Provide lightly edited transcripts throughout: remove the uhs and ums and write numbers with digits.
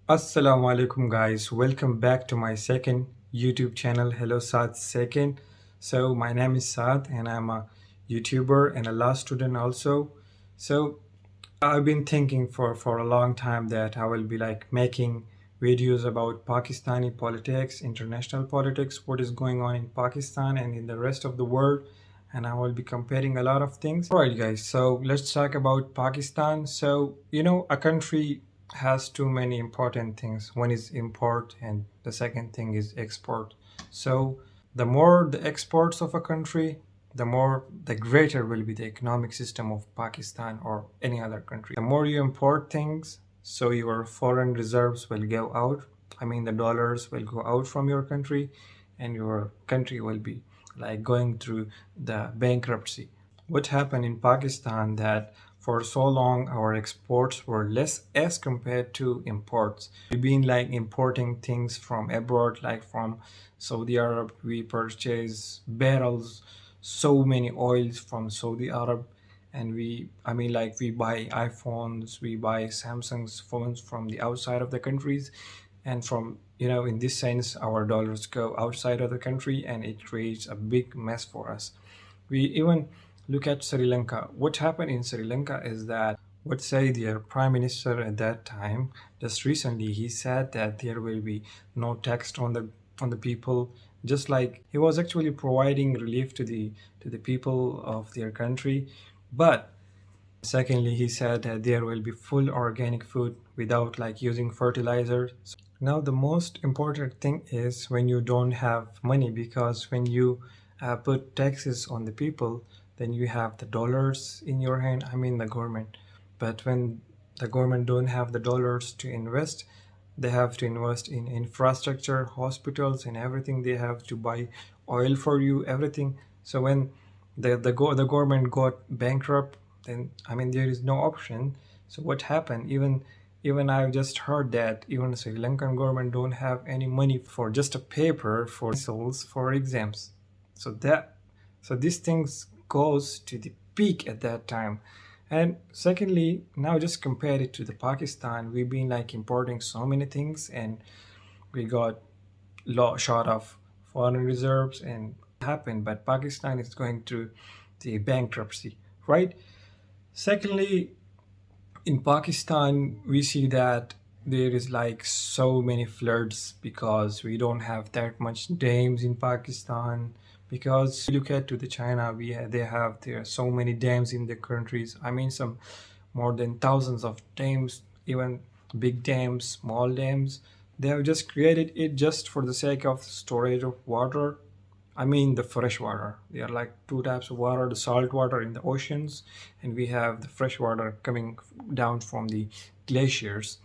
Assalamu alaikum guys, welcome back to my second YouTube channel, Hello Saad second. So my name is Saad and I'm a YouTuber and a law student also. So I've been thinking for a long time that I will be like making videos about Pakistani politics, international politics, what is going on in Pakistan and in the rest of the world, and I will be comparing a lot of things. Alright guys, so let's talk about Pakistan. So a country has too many important things. One is import and the second thing is export. So the more the exports of a country, the greater will be the economic system of Pakistan or any other country. The more you import things, so your foreign reserves will go out. I mean, the dollars will go out from your country, and your country will be like going through the bankruptcy. What happened in Pakistan that for so long our exports were less as compared to imports. We've been like importing things from abroad, like from Saudi Arab. We purchase barrels, so many oils from Saudi Arab, and we buy iPhones, we buy Samsung's phones from the outside of the countries, and from in this sense our dollars go outside of the country and it creates a big mess for us. We even look at Sri Lanka. What happened in Sri Lanka is that what say their prime minister at that time, just recently he said that there will be no tax on the people, just like he was actually providing relief to the people of their country. But secondly, he said that there will be full organic food without like using fertilizer. Now, the most important thing is when you don't have money, because when you put taxes on the people, then you have the dollars in your hand, I mean the government. But when the government don't have the dollars to invest, they have to invest in infrastructure, hospitals, and everything. They have to buy oil for you, everything. So when the government got bankrupt, then I mean there is no option. So what happened? Even I've just heard that even Sri Lankan government don't have any money for just a paper for missiles for exams. So these things goes to the peak at that time. And secondly, now just compare it to the Pakistan. We've been like importing so many things, and we got short of foreign reserves, and happened. But Pakistan is going through the bankruptcy, right? Secondly, in Pakistan, we see that there is like so many floods because we don't have that much dams in Pakistan. Because you look at to the China, they have there are so many dams in the countries. I mean, some more than thousands of dams, even big dams, small dams. They have just created it just for the sake of storage of water. I mean the fresh water. There are like two types of water, the salt water in the oceans, and we have the fresh water coming down from the glaciers.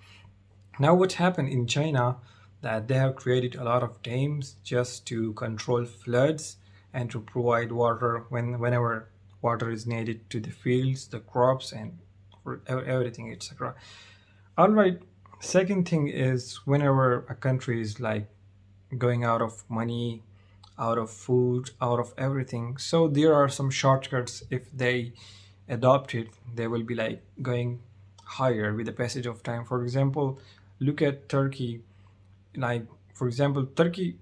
Now what happened in China that they have created a lot of dams just to control floods and to provide water whenever water is needed to the fields, the crops, and for everything, etc. All right. Second thing is whenever a country is like going out of money, out of food, out of everything. So there are some shortcuts. If they adopt it, they will be like going higher with the passage of time. For example, look at Turkey. Like for example, Turkey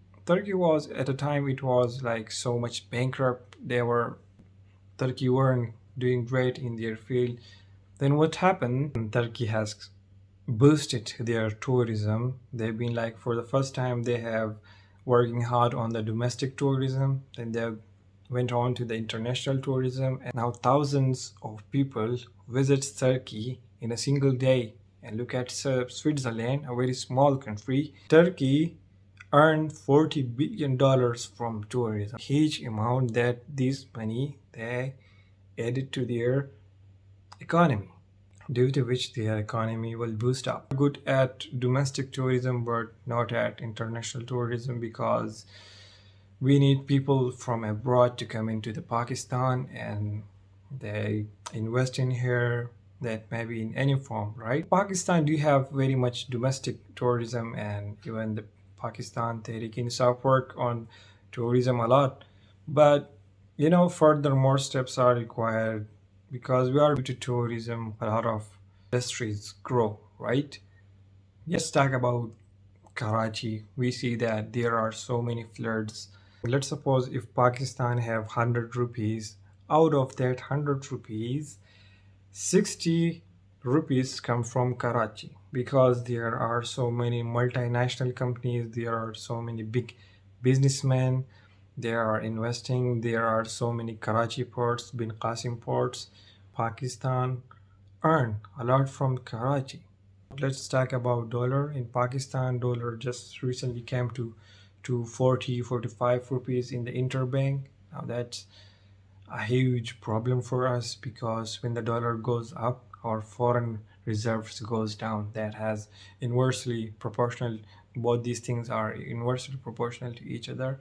was at a time it was like so much bankrupt. Turkey weren't doing great in their field. Then what happened? Turkey has boosted their tourism. They've been like for the first time they have working hard on the domestic tourism. Then they went on to the international tourism, and now thousands of people visit Turkey in a single day. And look at Switzerland, a very small country. Turkey earned $40 billion from tourism. Huge amount that this money they added to their economy, due to which their economy will boost up. Good at domestic tourism, but not at international tourism, because we need people from abroad to come into the Pakistan and they invest in here, that maybe in any form, right? Pakistan do have very much domestic tourism, and even the Pakistan Tehreek Insaf work on tourism a lot. But further more steps are required, because we are due to tourism a lot of industries grow, right? Let's talk about Karachi. We see that there are so many floods. Let's suppose if Pakistan have 100 rupees, out of that 100 rupees, 60 rupees come from Karachi because there are so many multinational companies, there are so many big businessmen, they are investing, there are so many Karachi ports, Bin Qasim ports. Pakistan earn a lot from Karachi. Let's talk about dollar. In Pakistan, dollar just recently came to 40, 45 rupees in the interbank. Now that's a huge problem for us because when the dollar goes up, our foreign reserves goes down. That has inversely proportional. Both these things are inversely proportional to each other.